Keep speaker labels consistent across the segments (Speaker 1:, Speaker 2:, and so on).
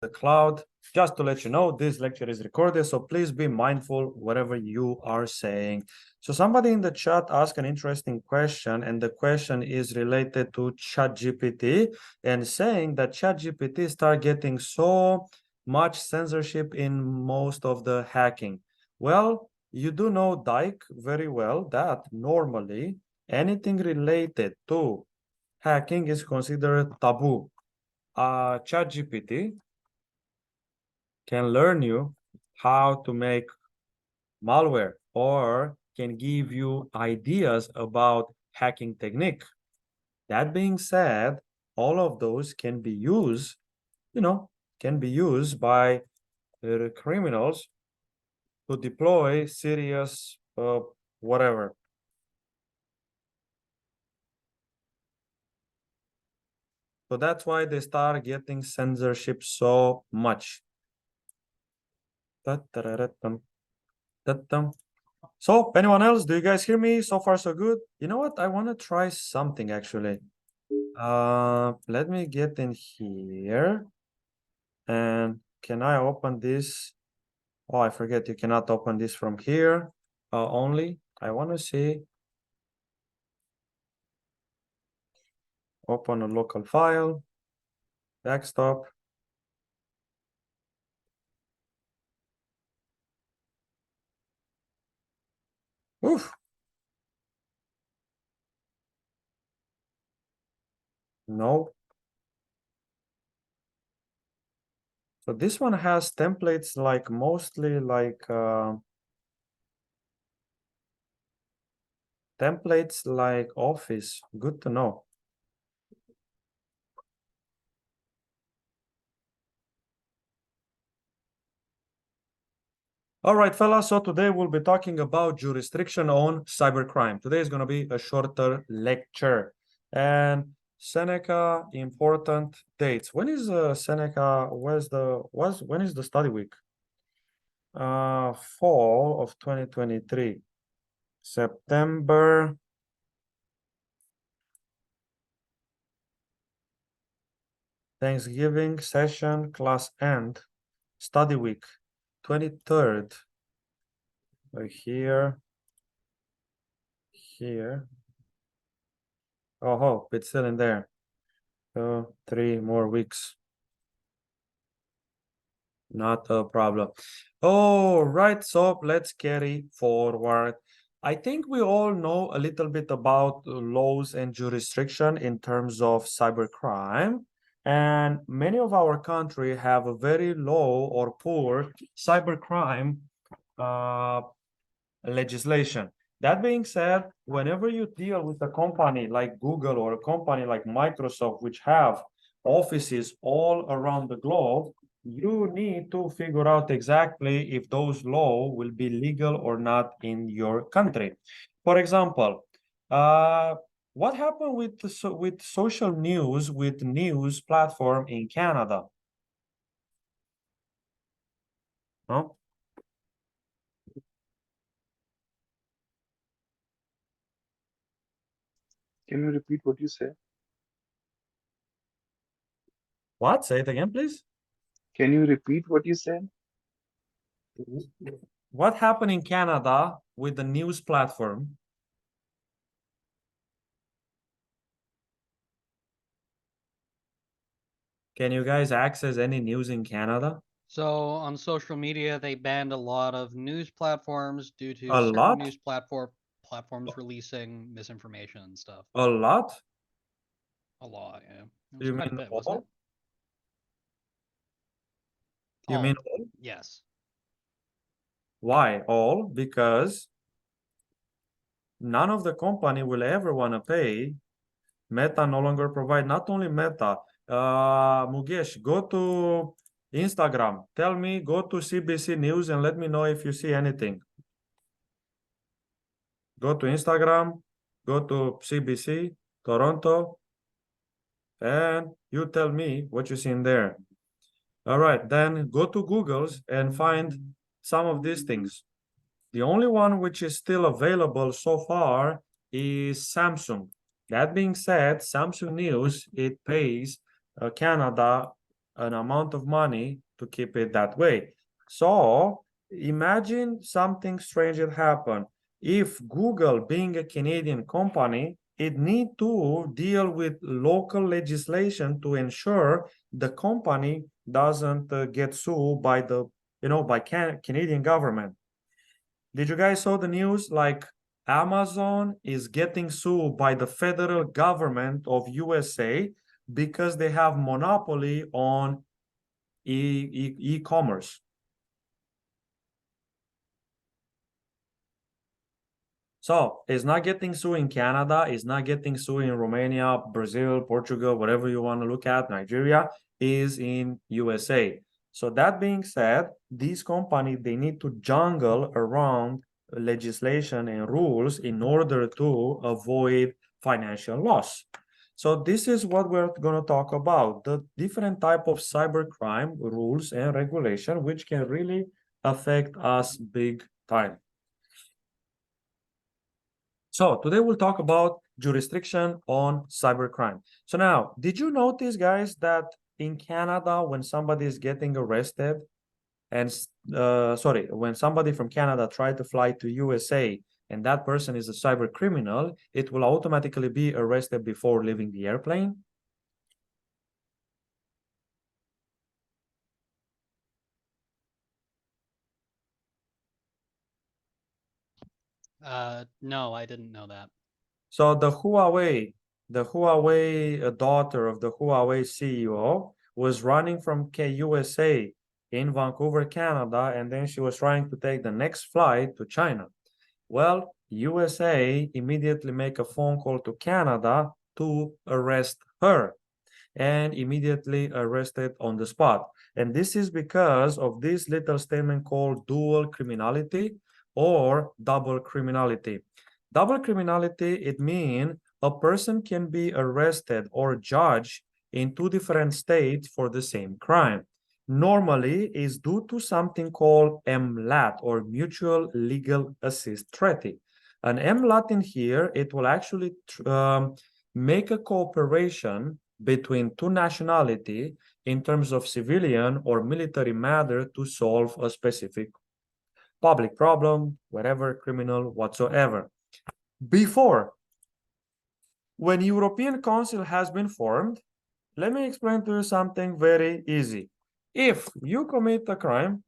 Speaker 1: the cloud. Just to let you know, this lecture is recorded, so please be mindful whatever you are saying. So somebody in the chat asked an interesting question, and the question is related to ChatGPT and saying that ChatGPT start getting so much censorship in most of the hacking. Well, you do know, Dyke, very well that normally anything related to hacking is considered taboo. ChatGPT can learn you how to make malware or can give you ideas about hacking technique. That being said, all of those can be used, can be used by criminals to deploy serious whatever. So that's why they start getting censorship so much. So, anyone else? Do you guys hear me? So far, so good. You know what? I want to try something actually. Let me get in here. And can I open this? Oh, I forget you cannot open this from here only. I want to see. Open a local file. Desktop. Oof. No. So this one has templates like mostly like templates like Office. Good to know. All right, fellas. So today we'll be talking about jurisdiction on cybercrime. Today is going to be a shorter lecture. And Seneca important dates. When is Seneca? When is the study week? Fall of 2023. September. Thanksgiving session class end. Study week. 23rd. Here. Oh, it's still in there. 3 more weeks. Not a problem. All right, so let's carry forward. I think we all know a little bit about laws and jurisdiction in terms of cybercrime. And many of our country have a very low or poor cybercrime legislation. That being said, whenever you deal with a company like Google or a company like Microsoft, which have offices all around the globe, you need to figure out exactly if those laws will be legal or not in your country. For example, what happened with social news, with news platform in Canada? No?
Speaker 2: Can you repeat what you said?
Speaker 1: What? Say it again, please.
Speaker 2: Can you repeat what you said?
Speaker 1: What happened in Canada with the news platform? Can you guys access any news in Canada?
Speaker 3: So on social media, they banned a lot of news platforms due to
Speaker 1: A
Speaker 3: certain
Speaker 1: lot?
Speaker 3: news platforms releasing misinformation and stuff.
Speaker 1: A lot?
Speaker 3: A lot, yeah. It was
Speaker 1: You
Speaker 3: quite a
Speaker 1: mean
Speaker 3: bit, wasn't
Speaker 1: all?
Speaker 3: it?
Speaker 1: You mean
Speaker 3: All,
Speaker 1: all?
Speaker 3: yes.
Speaker 1: Why all? Because none of the company will ever want to pay. Meta no longer provide, not only Meta. Mugesh, go to Instagram. Tell me, go to CBC News and let me know if you see anything. Go to Instagram, go to CBC, Toronto, and you tell me what you see in there. All right, then go to Google's and find some of these things. The only one which is still available so far is Samsung. That being said, Samsung News, it pays Canada an amount of money to keep it that way. So imagine something strange that happened. If Google, being a Canadian company, it need to deal with local legislation to ensure the company doesn't get sued by the, by Canadian government. Did you guys saw the news? Like Amazon is getting sued by the federal government of USA because they have monopoly on e-commerce. So it's not getting sued in Canada, it's not getting sued in Romania, Brazil, Portugal, whatever you want to look at, Nigeria is in USA. So that being said, these companies, they need to jungle around legislation and rules in order to avoid financial loss. So this is what we're going to talk about, the different type of cybercrime rules and regulation, which can really affect us big time. So today we'll talk about jurisdiction on cybercrime. So now, did you notice, guys, that in Canada, when somebody is getting arrested, and when somebody from Canada tried to fly to USA and that person is a cyber criminal, it will automatically be arrested before leaving the airplane?
Speaker 3: No, I didn't know that.
Speaker 1: So the Huawei daughter of the Huawei CEO was running from USA in Vancouver, Canada, and then she was trying to take the next flight to China. Well, USA immediately make a phone call to Canada to arrest her and immediately arrested on the spot. And this is because of this little statement called dual criminality or double criminality. Double criminality, it means a person can be arrested or judged in two different states for the same crime. Normally is due to something called MLAT or Mutual Legal Assist Treaty. An MLAT in here, it will actually make a cooperation between two nationalities in terms of civilian or military matter to solve a specific public problem, whatever, criminal, whatsoever. Before, when European Council has been formed, let me explain to you something very easy. If you commit a crime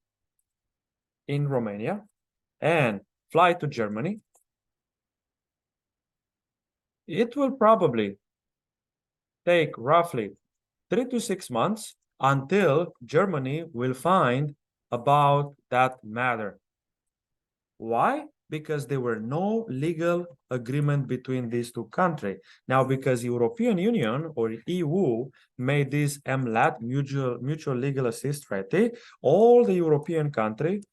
Speaker 1: in Romania and fly to Germany, it will probably take roughly 3 to 6 months until Germany will find about that matter. Why? Because there were no legal agreement between these two countries. Now, because European Union or EU made this MLAT, Mutual Legal Assist Treaty, all European countries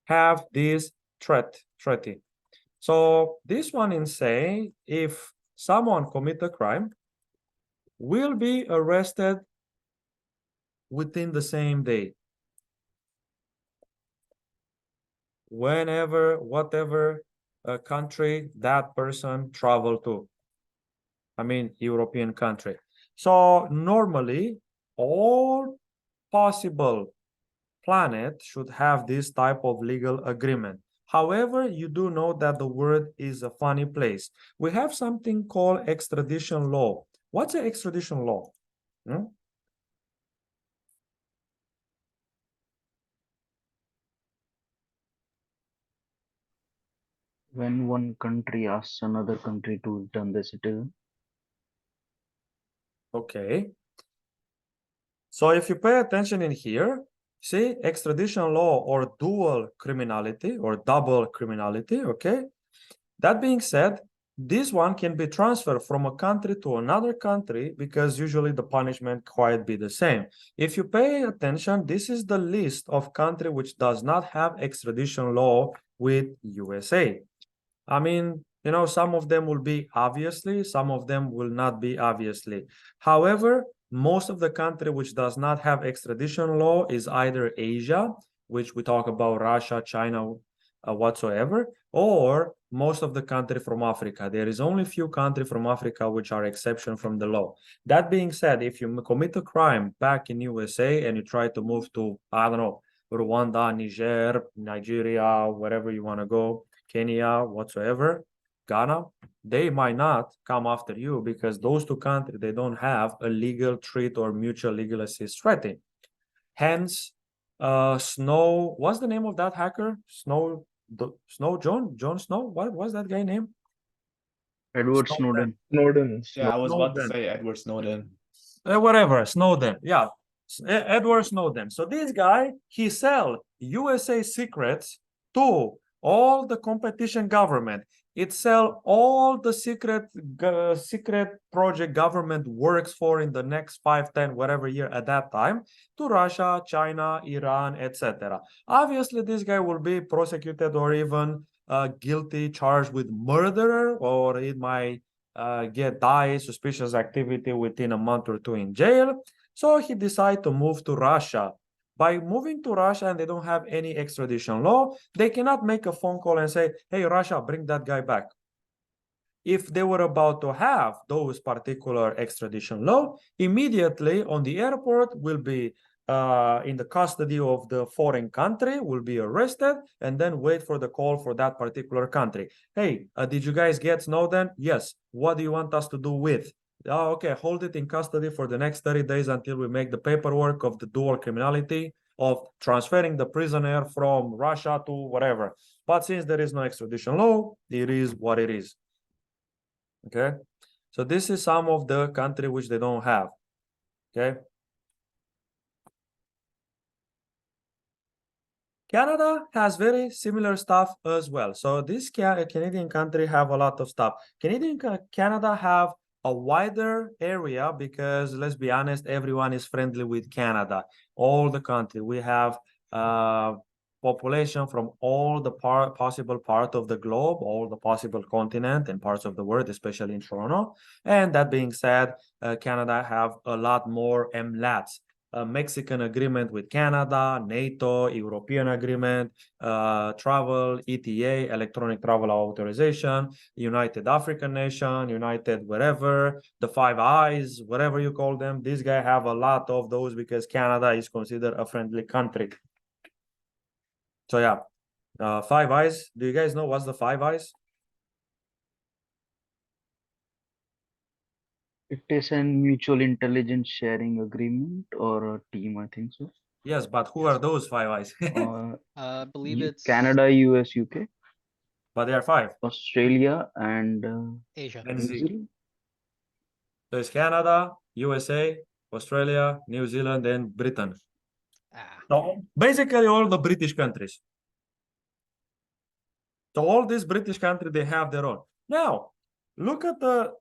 Speaker 1: have this treaty. So this one is saying if someone commit a crime, will be arrested within the same day. Whenever, whatever country that person traveled to. I mean, European country. So normally, all possible planets should have this type of legal agreement. However, you do know that the world is a funny place. We have something called extradition law. What's an extradition law?
Speaker 2: When one country asks another country to return their citizen.
Speaker 1: Okay. So if you pay attention in here, see extradition law or dual criminality or double criminality, okay? That being said, this one can be transferred from a country to another country because usually the punishment quite be the same. If you pay attention, this is the list of country which does not have extradition law with USA. I mean, some of them will be obviously, some of them will not be obviously. However, most of the country which does not have extradition law is either Asia, which we talk about Russia, China, whatsoever, or most of the country from Africa. There is only few countries from Africa which are exception from the law. That being said, if you commit a crime back in USA and you try to move to, I don't know, Rwanda, Niger, Nigeria, wherever you want to go, Kenya, whatsoever, Ghana, they might not come after you because those two countries, they don't have a legal treat or mutual legal assist treaty. Hence, Snow, what's the name of that hacker? Snow John Snow? What was that guy name?
Speaker 2: Edward
Speaker 1: Snowden.
Speaker 2: Snowden.
Speaker 4: Yeah, I was about to
Speaker 1: Snowden.
Speaker 4: say Edward Snowden.
Speaker 1: Whatever, Snowden. Yeah, Edward Snowden. So this guy, he sell USA secrets to all the competition government. It sell all the secret project government works for in the next 5, 10, whatever year at that time to Russia, China, Iran, etc. Obviously, this guy will be prosecuted or even guilty, charged with murder, or it might get suspicious activity within a month or two in jail. So he decided to move to Russia. By moving to Russia and they don't have any extradition law, they cannot make a phone call and say, hey, Russia, bring that guy back. If they were about to have those particular extradition law, immediately on the airport will be in the custody of the foreign country, will be arrested, and then wait for the call for that particular country. Hey, did you guys get Snowden? Yes. What do you want us to do with? Oh, okay, hold it in custody for the next 30 days until we make the paperwork of the dual criminality of transferring the prisoner from Russia to whatever. But since there is no extradition law, it is what it is. Okay, so this is some of the country which they don't have. Okay, Canada has very similar stuff as well. So this Canadian country have a lot of stuff. Canada have a wider area because let's be honest, everyone is friendly with Canada. All the country we have population from all the possible part of the globe, all the possible continent and parts of the world, especially in Toronto. And that being said, Canada have a lot more MLATs. A Mexican agreement with Canada, NATO, European agreement, travel, ETA, electronic travel authorization, United African Nation, United whatever, the Five Eyes, whatever you call them. These guys have a lot of those because Canada is considered a friendly country. So yeah, Five Eyes. Do you guys know what's the Five Eyes?
Speaker 2: It is a mutual intelligence sharing agreement or a team, I think so.
Speaker 1: Yes, but who are those Five Eyes?
Speaker 3: I believe it's
Speaker 2: Canada, US, UK,
Speaker 1: But there are five.
Speaker 2: Australia, and
Speaker 3: Asia.
Speaker 1: Let's
Speaker 2: New
Speaker 1: see.
Speaker 2: Zealand.
Speaker 1: So it's Canada, USA, Australia, New Zealand, and Britain.
Speaker 3: Ah,
Speaker 1: So basically all the British countries. So all these British countries, they have their own. Now, look at the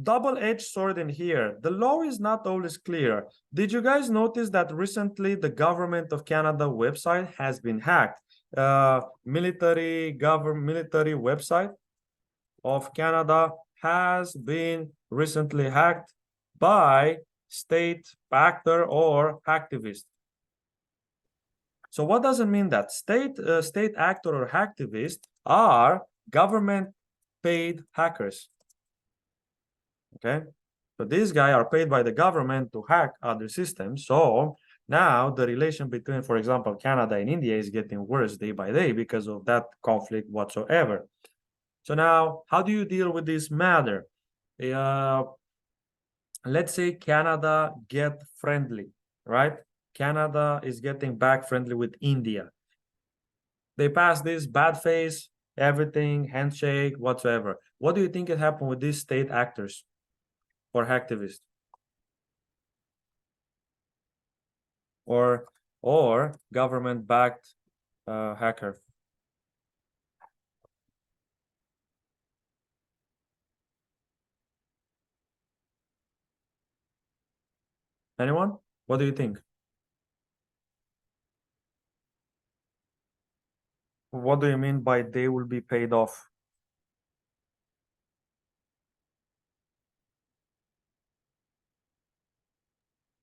Speaker 1: double-edged sword in here. The law is not always clear. Did you guys notice that recently the government of Canada website has been hacked? Military website of Canada has been recently hacked by state actor or activist. So what does it mean that state actor or activist are government paid hackers? Okay, so these guys are paid by the government to hack other systems. So now the relation between, for example, Canada and India is getting worse day by day because of that conflict whatsoever. So now, how do you deal with this matter? Let's say Canada get friendly, right? Canada is getting back friendly with India. They pass this bad phase, everything, handshake, whatsoever. What do you think it happened with these state actors or activists? Or government-backed hacker? Anyone? What do you think? What do you mean by they will be paid off?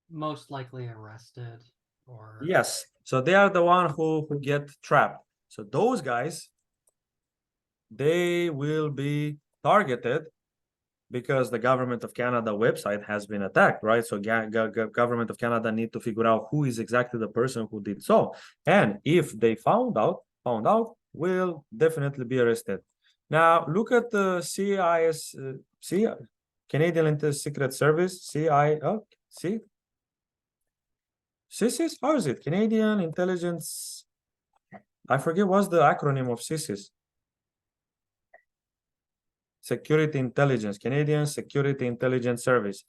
Speaker 5: Most likely arrested or
Speaker 1: Yes. So they are the one who get trapped. So those guys, they will be targeted because the government of Canada website has been attacked, right? So government of Canada need to figure out who is exactly the person who did so. And if they found out, will definitely be arrested. Now look at the CIS, Canadian Secret Service, CIS, how is it? Canadian Intelligence, I forget what's the acronym of CIS. Security Intelligence, Canadian Security Intelligence Service,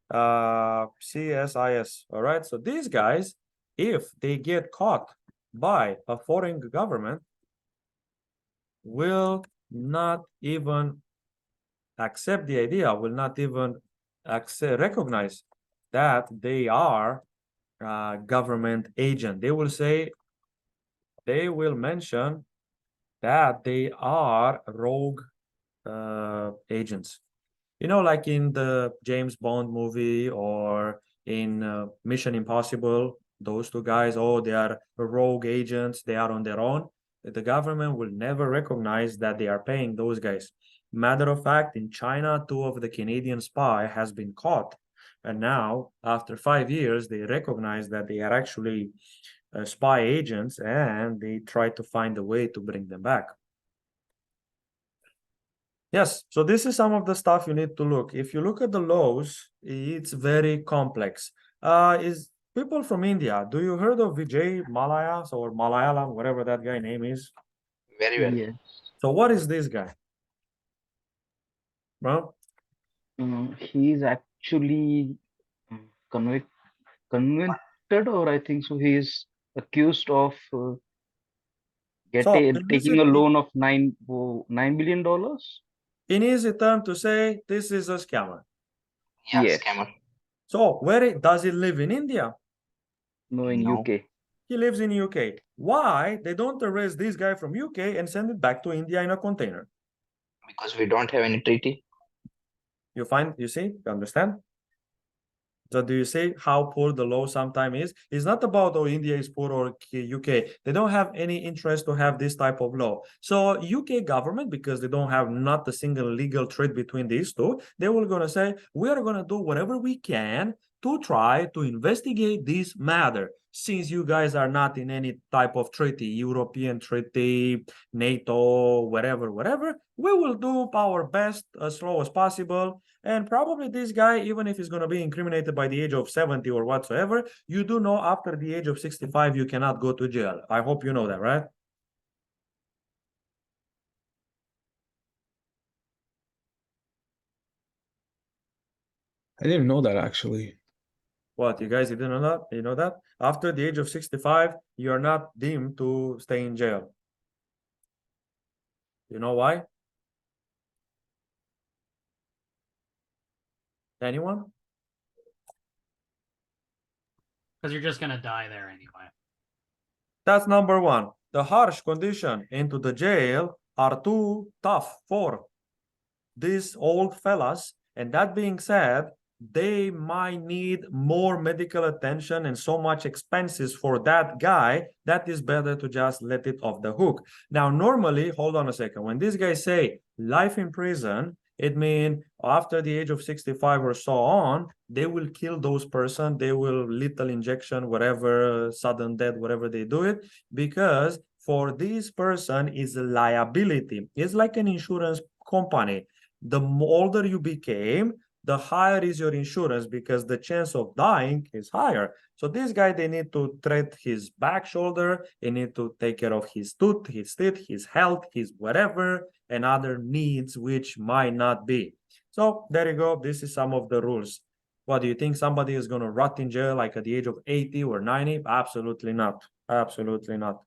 Speaker 1: CSIS. All right. So these guys, if they get caught by a foreign government, will not even accept the idea, will not even recognize that they are government agent. They will say, they will mention that they are rogue agents. You know, like in the James Bond movie or in Mission Impossible, those two guys, oh, they are rogue agents, they are on their own. The government will never recognize that they are paying those guys. Matter of fact, in China, 2 of the Canadian spy has been caught. And now, after 5 years, they recognize that they are actually spy agents and they try to find a way to bring them back. Yes, so this is some of the stuff you need to look. If you look at the laws, it's very complex. Is people from India, do you heard of Vijay Malaya or Malayalam, whatever that guy name is?
Speaker 4: Very well.
Speaker 2: Yes.
Speaker 1: So what is this guy? Well,
Speaker 2: He is actually convicted, or I think so. He is accused of
Speaker 1: so
Speaker 2: taking a loan of $9 billion.
Speaker 1: in easy term to say, this is a scammer.
Speaker 4: Yeah,
Speaker 2: Yes.
Speaker 4: scammer.
Speaker 1: So does he live in India?
Speaker 2: No, in
Speaker 4: No.
Speaker 2: UK.
Speaker 1: He lives in UK. Why they don't arrest this guy from UK and send it back to India in a container?
Speaker 4: Because we don't have any treaty.
Speaker 1: You understand? So do you see how poor the law sometimes is? It's not about, oh, India is poor or UK. They don't have any interest to have this type of law. So UK government, because they don't have not a single legal thread between these two, they will going to say, we are going to do whatever we can to try to investigate this matter. Since you guys are not in any type of treaty, European treaty, NATO, whatever, we will do our best as slow as possible. And probably this guy, even if he's going to be incriminated by the age of 70 or whatsoever, you do know after the age of 65, you cannot go to jail. I hope you know that, right?
Speaker 6: I didn't know that actually.
Speaker 1: What, you guys didn't know that? You know that? After the age of 65, you're not deemed to stay in jail. You know why? Anyone?
Speaker 5: Because you're just gonna die there anyway.
Speaker 1: That's number one. The harsh condition into the jail are too tough for these old fellas. And that being said, they might need more medical attention and so much expenses for that guy that is better to just let it off the hook. Now, normally, hold on a second. When these guys say life in prison, it means after the age of 65 or so on, they will kill those person. They will lethal injection, whatever, sudden death, whatever they do it, because for this person is a liability. It's like an insurance company. The older you became, the higher is your insurance because the chance of dying is higher. So this guy, they need to treat his back shoulder, they need to take care of his tooth, his teeth, his health, his whatever, and other needs which might not be. So there you go. This is some of the rules. What do you think? Somebody is going to rot in jail like at the age of 80 or 90? Absolutely not. Absolutely not.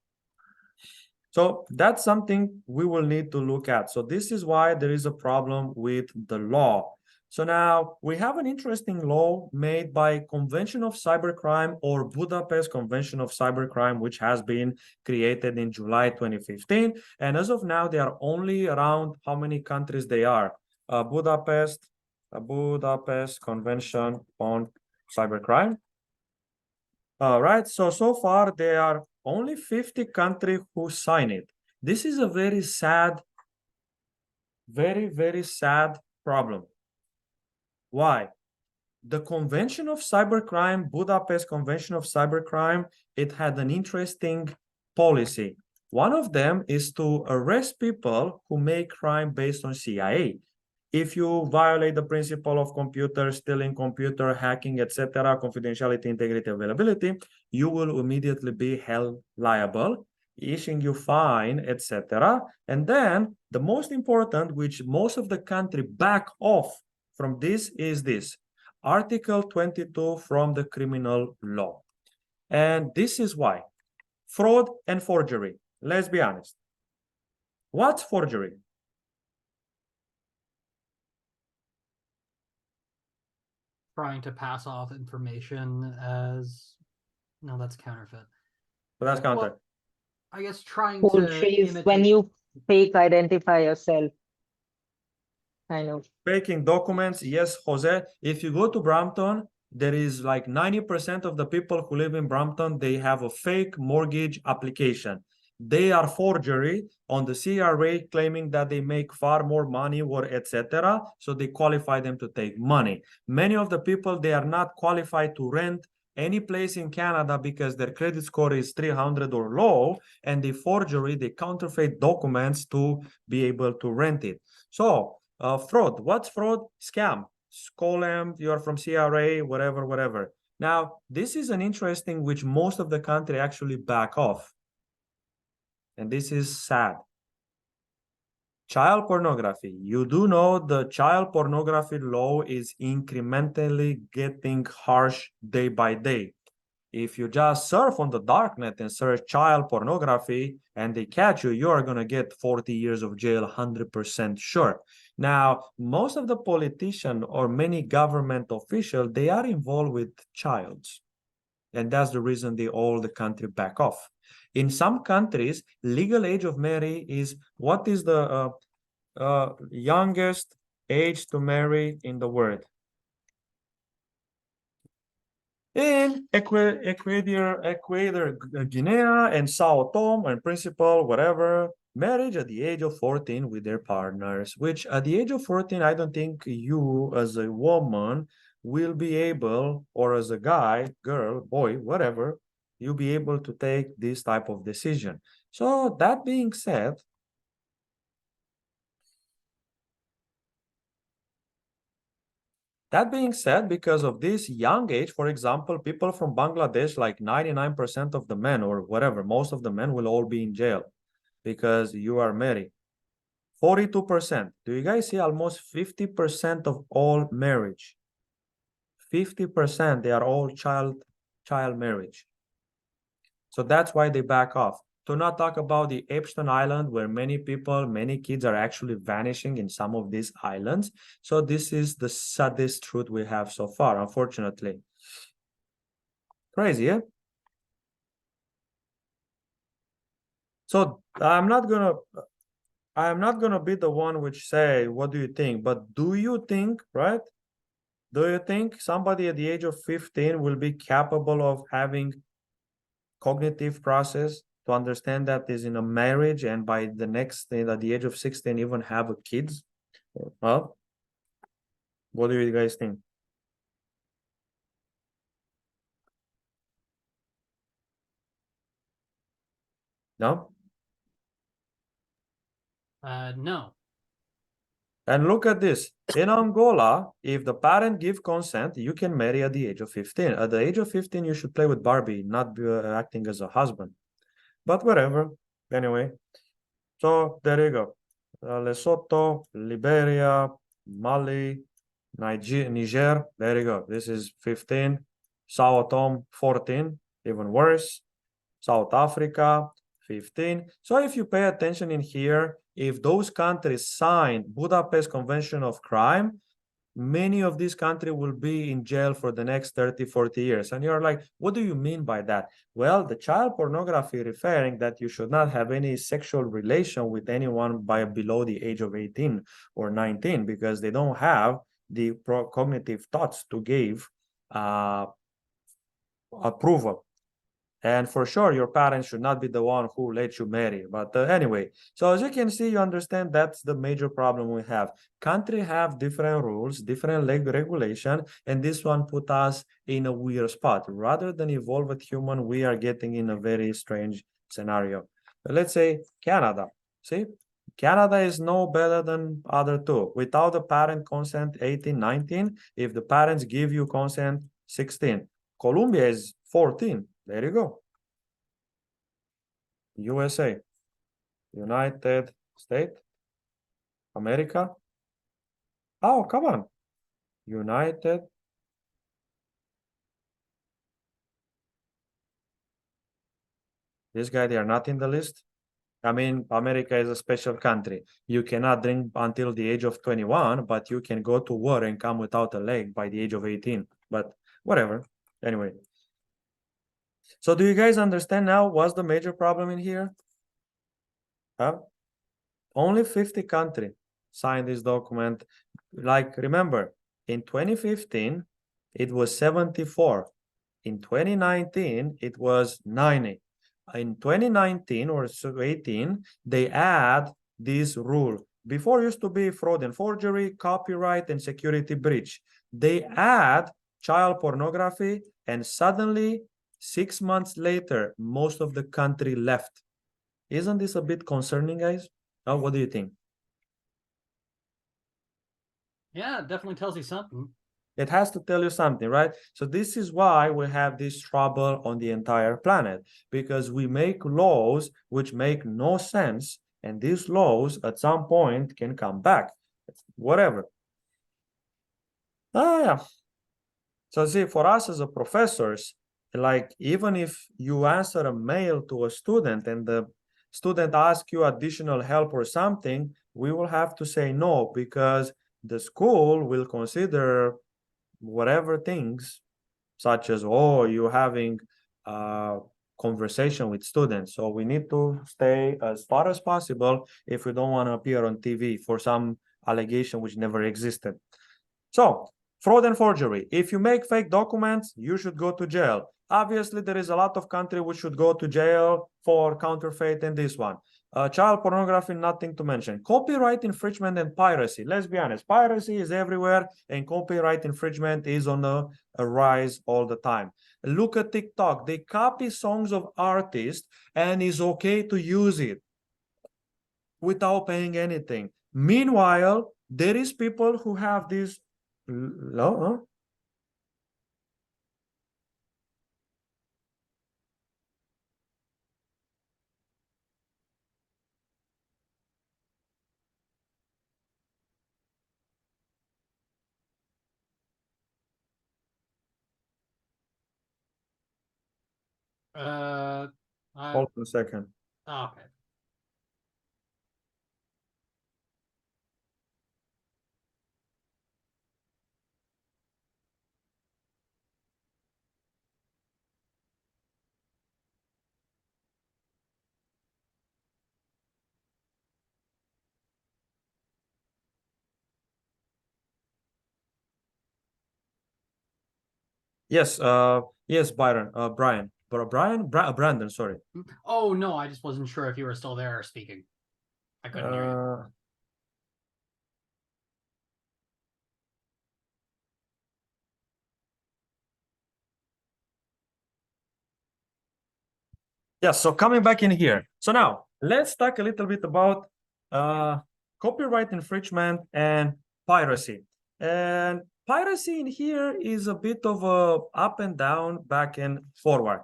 Speaker 1: So that's something we will need to look at. So this is why there is a problem with the law. So now we have an interesting law made by Convention of Cybercrime or Budapest Convention of Cybercrime, which has been created in July 2015. And as of now, they are only around how many countries they are. Budapest Convention on Cybercrime. All right, so far there are only 50 countries who sign it. This is a very sad Very, very sad problem. Why? The Convention of Cybercrime, Budapest Convention of Cybercrime, it had an interesting policy. One of them is to arrest people who make crime based on CIA. If you violate the principle of computer stealing, computer hacking, etc., confidentiality, integrity, availability, you will immediately be held liable, issuing you fine, etc. And then the most important, which most of the country back off from this, is this. Article 22 from the criminal law. And this is why. Fraud and forgery. Let's be honest. What's forgery?
Speaker 5: Trying to pass off information as no, that's counterfeit.
Speaker 1: So that's counter.
Speaker 5: Well, I guess trying
Speaker 7: Poultry
Speaker 5: to
Speaker 7: is when
Speaker 5: imitate.
Speaker 7: you fake identify yourself. Kind of.
Speaker 1: Faking documents, yes, Jose. If you go to Brampton, there is like 90% of the people who live in Brampton, they have a fake mortgage application. They are forgery on the CRA, claiming that they make far more money or etc. So they qualify them to take money. Many of the people, they are not qualified to rent any place in Canada because their credit score is 300 or low, and they forgery, they counterfeit documents to be able to rent it. So fraud. What's fraud? Scam. Call them, you are from CRA, whatever, whatever. Now, this is an interesting which most of the country actually back off. And this is sad. Child pornography. You do know the child pornography law is incrementally getting harsh day by day. If you just surf on the darknet and search child pornography and they catch you, you are going to get 40 years of jail, 100% sure. Now, most of the politicians or many government officials, they are involved with childs. And that's the reason all the country back off. In some countries, legal age of marry is, what is the youngest age to marry in the world? In Ecuador, Guinea, and Sao Tome, and Principe, whatever, marriage at the age of 14 with their partners, which at the age of 14, I don't think you as a woman will be able, or as a guy, girl, boy, whatever, you'll be able to take this type of decision. So that being said, because of this young age, for example, people from Bangladesh, like 99% of the men or whatever, most of the men will all be in jail because you are married. 42%. Do you guys see almost 50% of all marriage? 50%, they are all child marriage. So that's why they back off. To not talk about the Epstein Island, where many people, many kids are actually vanishing in some of these islands. So this is the saddest truth we have so far, unfortunately. Crazy, yeah? So I'm not gonna be the one which say, what do you think? But do you think, right? Do you think somebody at the age of 15 will be capable of having cognitive process to understand that is in a marriage, and by the next at the age of 16 even have a kids? Well, what do you guys think? No?
Speaker 5: No.
Speaker 1: And look at this. In Angola, if the parent give consent, you can marry at the age of 15. At the age of 15, you should play with Barbie, not be acting as a husband. But whatever. Anyway, so there you go. Lesotho, Liberia, Mali, Niger. There you go. This is 15. Sao Tome, 14. Even worse. South Africa, 15. So if you pay attention in here, if those countries sign Budapest Convention of Crime, many of these countries will be in jail for the next 30, 40 years. And you're like, what do you mean by that? Well, the child pornography referring that you should not have any sexual relation with anyone by below the age of 18 or 19, because they don't have the cognitive thoughts to give approval. And for sure, your parents should not be the one who let you marry. But anyway, so as you can see, you understand that's the major problem we have. Country have different rules, different regulation, and this one put us in a weird spot. Rather than evolve with human, we are getting in a very strange scenario. Let's say Canada. See, Canada is no better than other two. Without the parent consent, 18, 19. If the parents give you consent, 16. Colombia is 14. There you go. USA, United States, America. Oh, come on. United. This guy, they are not in the list. I mean, America is a special country. You cannot drink until the age of 21, but you can go to war and come without a leg by the age of 18. But whatever. Anyway. So do you guys understand now what's the major problem in here? Huh? Only 50 countries signed this document. Like, remember, in 2015, it was 74. In 2019, it was 90. In 2019 or 18, they add this rule. Before used to be fraud and forgery, copyright, and security breach. They add child pornography, and suddenly, 6 months later, most of the country left. Isn't this a bit concerning, guys? Oh, what do you think?
Speaker 5: Yeah, it definitely tells you something.
Speaker 1: It has to tell you something, right? So this is why we have this trouble on the entire planet, because we make laws which make no sense, and these laws at some point can come back. Whatever. Oh, yeah. So see, for us as a professors, like even if you answer a mail to a student and the student asks you additional help or something, we will have to say no, because the school will consider whatever things, such as, oh, you're having a conversation with students. So we need to stay as far as possible if we don't want to appear on TV for some allegation which never existed. So, fraud and forgery. If you make fake documents, you should go to jail. Obviously, there is a lot of countries which should go to jail for counterfeit and this one. Child pornography, nothing to mention. Copyright infringement and piracy. Let's be honest, piracy is everywhere and copyright infringement is on a rise all the time. Look at TikTok. They copy songs of artists and it's okay to use it without paying anything. Meanwhile, there is people who have this no,
Speaker 5: I,
Speaker 1: hold on a second.
Speaker 5: okay.
Speaker 1: Yes, yes, Byron, Brandon, sorry.
Speaker 5: Oh no, I just wasn't sure if you were still there or speaking. I couldn't hear you.
Speaker 1: Yes, so coming back in here. So now let's talk a little bit about copyright infringement and piracy. And piracy in here is a bit of a up and down, back and forward.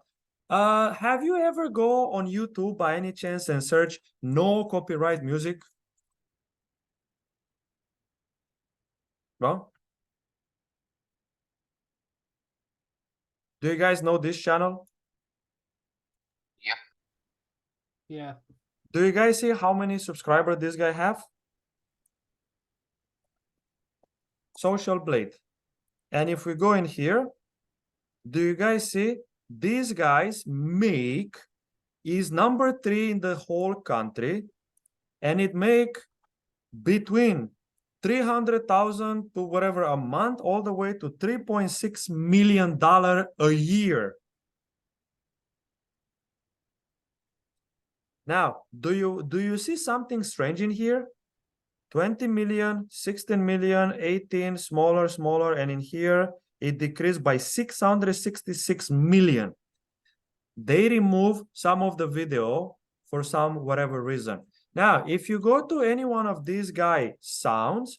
Speaker 1: Have you ever go on YouTube by any chance and search no copyright music? No? Do you guys know this channel?
Speaker 5: Yeah.
Speaker 1: Do you guys see how many subscribers this guy have? Social Blade. And if we go in here, do you guys see these guys make is number 3 in the whole country, and it make between 300,000 to whatever a month all the way to $3.6 million a year. Now, do you see something strange in here? 20 million, 16 million, 18, smaller, and in here it decreased by 666 million. They remove some of the video for some whatever reason. Now, if you go to any one of these guy sounds,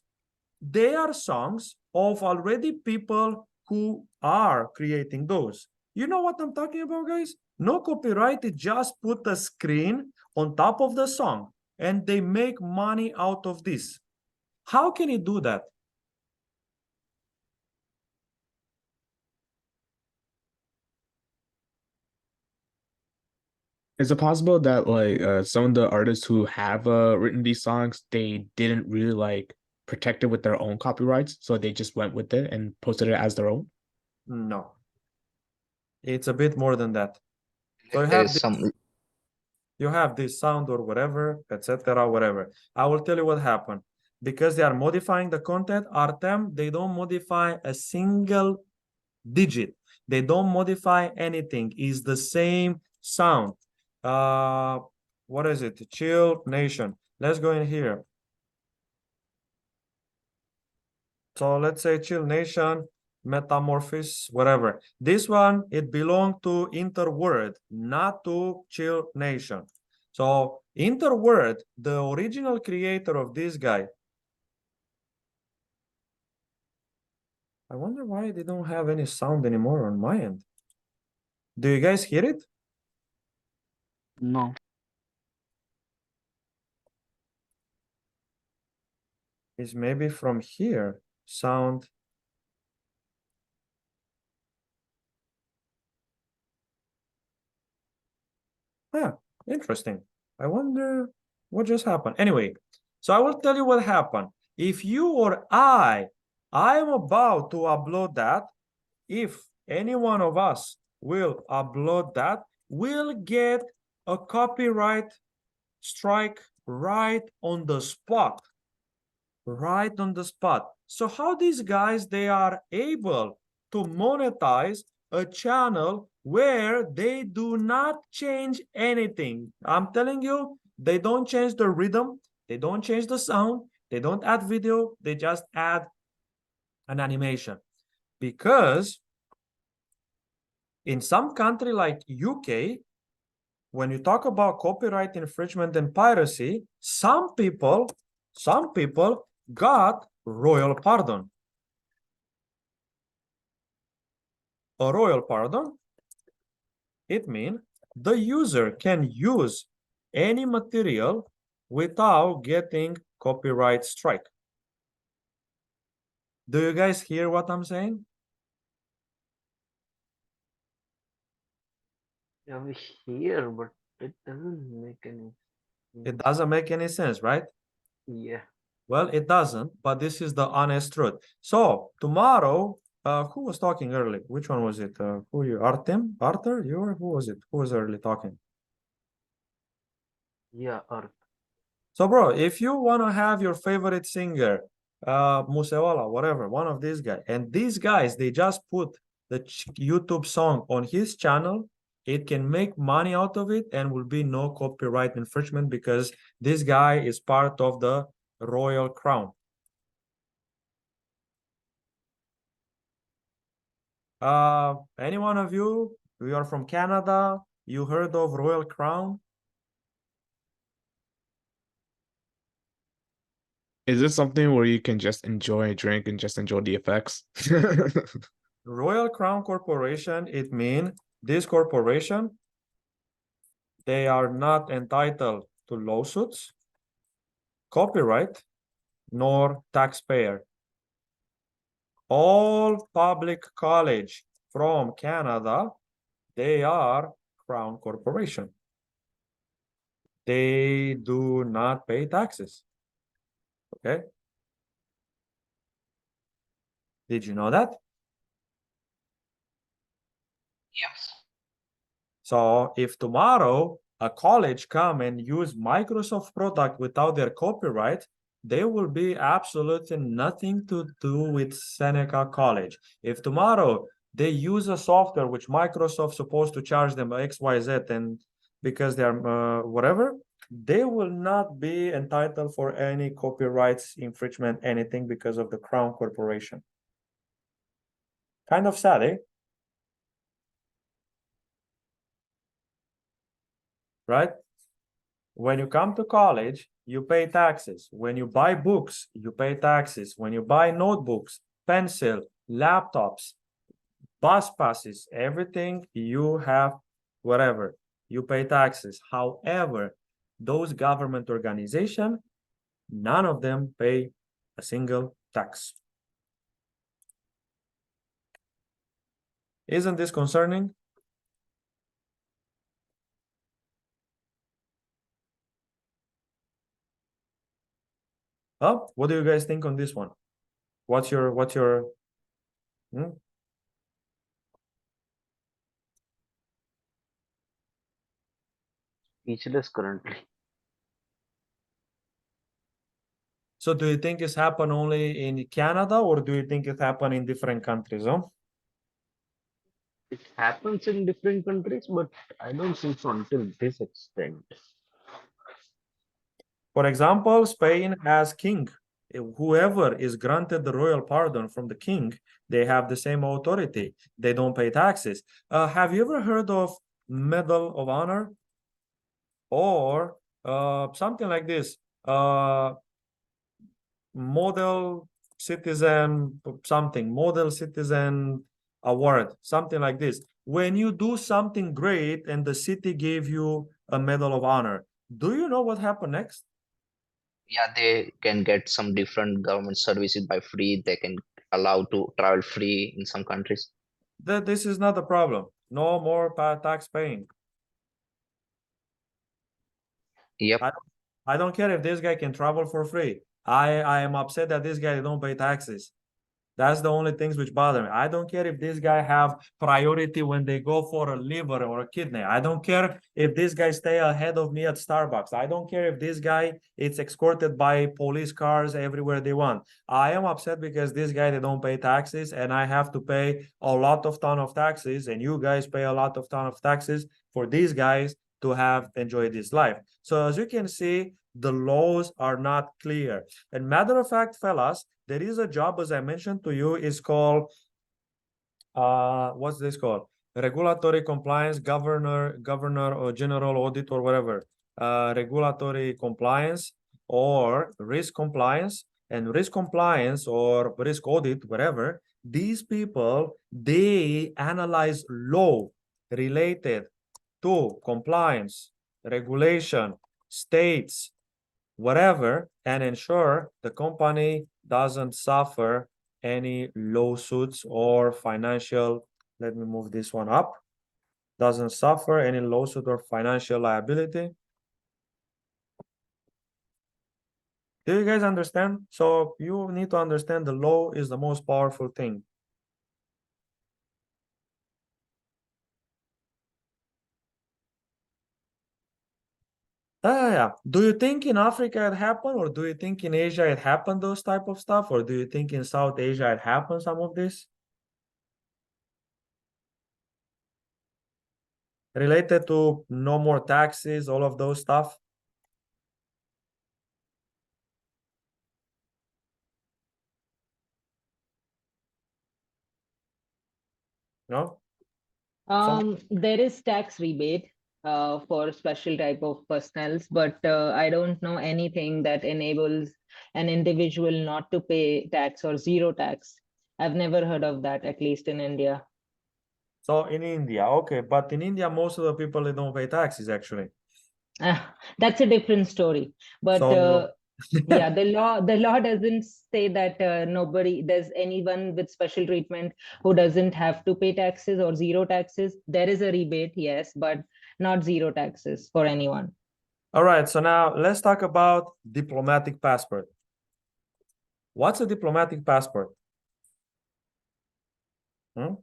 Speaker 1: they are songs of already people who are creating those. You know what I'm talking about, guys? No copyright, it just put a screen on top of the song and they make money out of this. How can it do that?
Speaker 6: Is it possible that like some of the artists who have written these songs, they didn't really like protect it with their own copyrights, so they just went with it and posted it as their own?
Speaker 1: No. It's a bit more than that. So
Speaker 4: There is some.
Speaker 1: you have this sound or whatever, etc., whatever. I will tell you what happened. Because they are modifying the content, Artem, they don't modify a single digit. They don't modify anything. It's the same sound. What is it? Chill Nation. Let's go in here. So let's say Chill Nation, Metamorphosis, whatever. This one, it belonged to Interword, not to Chill Nation. So Interword, the original creator of this guy. I wonder why they don't have any sound anymore on my end. Do you guys hear it?
Speaker 2: No.
Speaker 1: It's maybe from here. Sound. Yeah, interesting. I wonder what just happened. Anyway, so I will tell you what happened. If you or I am about to upload that, if any one of us will upload that, we'll get a copyright strike right on the spot. Right on the spot. So how these guys, they are able to monetize a channel where they do not change anything. I'm telling you, they don't change the rhythm, they don't change the sound, they don't add video, they just add an animation. Because in some country like UK, when you talk about copyright infringement and piracy, some people got royal pardon. A royal pardon, it means the user can use any material without getting copyright strike. Do you guys hear what I'm saying?
Speaker 2: Yeah, we hear, but it doesn't make any
Speaker 1: It
Speaker 2: sense.
Speaker 1: doesn't make any sense, right?
Speaker 2: Yeah.
Speaker 1: Well, it doesn't, but this is the honest truth. So tomorrow, who was talking early? Which one was it? Who you? Artem? Arthur? You or who was it? Who was early talking?
Speaker 2: Yeah, Earth.
Speaker 1: So, bro, if you want to have your favorite singer, Museola, whatever, one of these guys, and these guys, they just put the YouTube song on his channel, it can make money out of it and will be no copyright infringement because this guy is part of the royal crown. Any one of you are from Canada, you heard of royal crown?
Speaker 6: Is this something where you can just enjoy a drink and just enjoy the effects?
Speaker 1: Royal Crown Corporation, it means this corporation, they are not entitled to lawsuits, copyright, nor taxpayer. All public college from Canada, they are Crown Corporation. They do not pay taxes. Okay? Did you know that?
Speaker 4: Yes.
Speaker 1: So if tomorrow a college come and use Microsoft product without their copyright, there will be absolutely nothing to do with Seneca College. If tomorrow they use a software which Microsoft supposed to charge them XYZ and because they are whatever, they will not be entitled for any copyrights infringement, anything because of the Crown Corporation. Kind of sad, eh? Right? When you come to college, you pay taxes. When you buy books, you pay taxes. When you buy notebooks, pencil, laptops, bus passes, everything you have, whatever, you pay taxes. However, those government organizations, none of them pay a single tax. Isn't this concerning? Oh, what do you guys think on this one? What's your
Speaker 2: Speechless currently.
Speaker 1: So do you think it's happened only in Canada, or do you think it happened in different countries? Huh?
Speaker 2: It happens in different countries, but I don't think so until this extent.
Speaker 1: For example, Spain has king. Whoever is granted the royal pardon from the king, they have the same authority. They don't pay taxes. Have you ever heard of Medal of Honor? Or something like this? Model citizen something, model citizen award, something like this. When you do something great and the city gave you a Medal of Honor, do you know what happened next?
Speaker 4: Yeah, they can get some different government services by free. They can allow to travel free in some countries.
Speaker 1: This is not a problem. No more tax paying.
Speaker 4: Yep.
Speaker 1: I don't care if this guy can travel for free. I am upset that this guy don't pay taxes. That's the only things which bother me. I don't care if this guy have priority when they go for a liver or a kidney. I don't care if this guy stay ahead of me at Starbucks. I don't care if this guy is escorted by police cars everywhere they want. I am upset because this guy, they don't pay taxes, and I have to pay a lot of ton of taxes, and you guys pay a lot of ton of taxes for these guys to have enjoyed this life. So as you can see, the laws are not clear. And matter of fact, fellas, there is a job, as I mentioned to you, is called what's this called? Regulatory compliance, governor or general audit or whatever. Regulatory compliance or risk compliance, and risk compliance or risk audit, whatever. These people, they analyze law related to compliance, regulation, states, whatever, and ensure the company doesn't suffer any lawsuits or financial, let me move this one up, doesn't suffer any lawsuit or financial liability. Do you guys understand? So you need to understand the law is the most powerful thing. Yeah. Do you think in Africa it happened, or do you think in Asia it happened, those type of stuff, or do you think in South Asia it happened, some of this? Related to no more taxes, all of those stuff? No?
Speaker 7: There is tax rebate for special type of personnels, but I don't know anything that enables an individual not to pay tax or zero tax. I've never heard of that, at least in India.
Speaker 1: So in India, okay, but in India, most of the people, they don't pay taxes actually.
Speaker 7: That's a different story. But
Speaker 1: So
Speaker 7: yeah, the law doesn't say that there's anyone with special treatment who doesn't have to pay taxes or zero taxes. There is a rebate, yes, but not zero taxes for anyone.
Speaker 1: all right, so now let's talk about diplomatic passport. What's a diplomatic passport? No?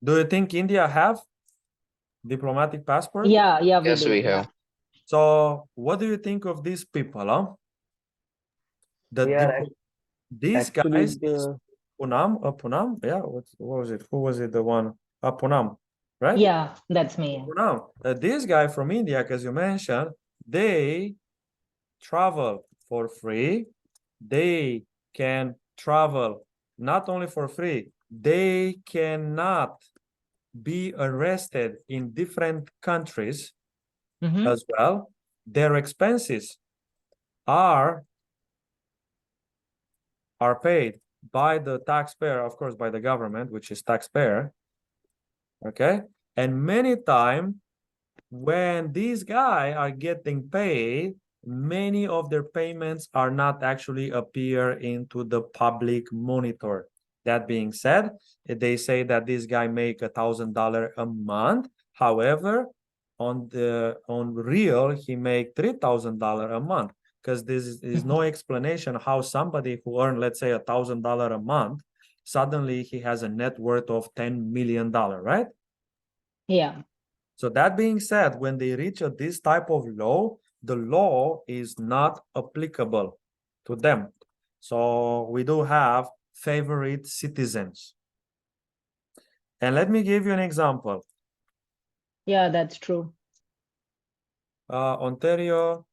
Speaker 1: Do you think India have diplomatic passport?
Speaker 7: Yeah, we
Speaker 4: Yes,
Speaker 7: do.
Speaker 4: we
Speaker 7: Yeah.
Speaker 4: have.
Speaker 1: So what do you think of these people, huh? The
Speaker 2: They are
Speaker 1: these
Speaker 2: actually
Speaker 1: guys is Punam, yeah, what was it? Who was it? The one, Punam, right?
Speaker 7: Yeah, that's me.
Speaker 1: Punam. This guy from India, as you mentioned, they travel for free. They can travel not only for free, they cannot be arrested in different countries
Speaker 7: Mhm.
Speaker 1: as well. Their expenses are paid by the taxpayer, of course, by the government, which is taxpayer. Okay. And many times when these guys are getting paid, many of their payments are not actually appear into the public monitor. That being said, they say that this guy make $1,000 a month. However, on real, he make $3,000 a month, because this is no explanation how somebody who earn, let's say, $1,000 a month, suddenly he has a net worth of $10 million, right?
Speaker 7: Yeah.
Speaker 1: So that being said, when they reach this type of law, the law is not applicable to them. So we do have favorite citizens. And let me give you an example.
Speaker 7: Yeah, that's true.
Speaker 1: Ontario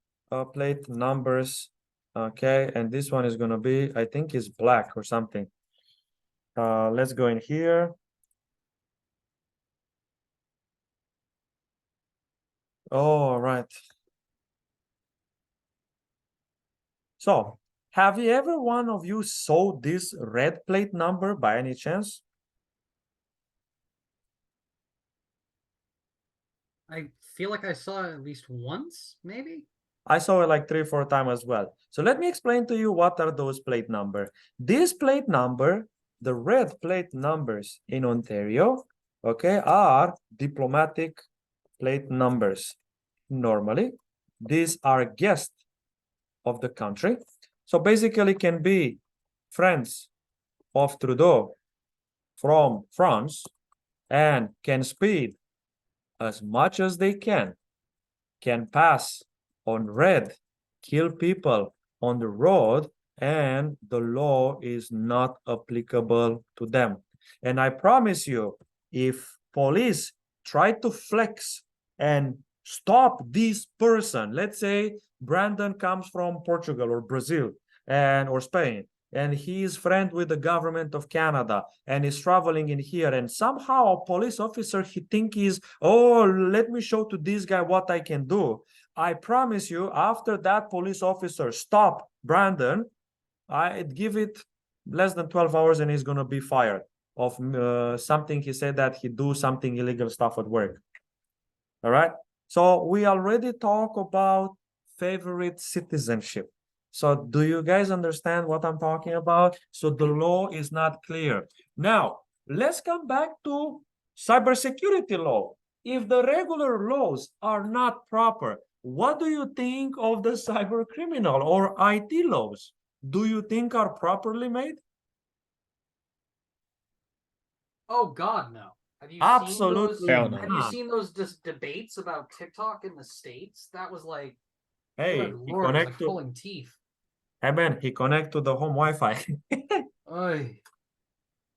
Speaker 1: plate numbers. Okay, and this one is going to be, I think is black or something. Let's go in here. All right. So, have you ever one of you saw this red plate number by any chance?
Speaker 5: I feel like I saw it at least once, maybe.
Speaker 1: I saw it like 3-4 times as well. So let me explain to you what are those plate number. This plate number, the red plate numbers in Ontario, okay, are diplomatic plate numbers. Normally, these are guests of the country. So basically can be friends of Trudeau from France and can speed as much as they can pass on red, kill people on the road, and the law is not applicable to them. And I promise you, if police try to flex and stop this person, let's say Brandon comes from Portugal or Brazil or Spain, and he is friend with the government of Canada and is traveling in here, and somehow a police officer, he think is, oh, let me show to this guy what I can do. I promise you, after that police officer stop Brandon, I'd give it less than 12 hours and he's going to be fired of something he said that he do something illegal stuff at work. All right. So we already talk about favorite citizenship. So do you guys understand what I'm talking about? So the law is not clear. Now, let's come back to cybersecurity law. If the regular laws are not proper, what do you think of the cyber criminal or IT laws? Do you think are properly made?
Speaker 5: Oh God, no. Have you
Speaker 1: Absolutely
Speaker 6: Hell no.
Speaker 5: Have you
Speaker 1: not.
Speaker 5: seen those debates about TikTok in the States? That was like,
Speaker 1: Hey,
Speaker 5: good
Speaker 1: he
Speaker 5: Lord, it was
Speaker 1: connect
Speaker 5: like
Speaker 1: to,
Speaker 5: pulling teeth.
Speaker 1: hey man, he connect to the home Wi-Fi.
Speaker 5: Oy.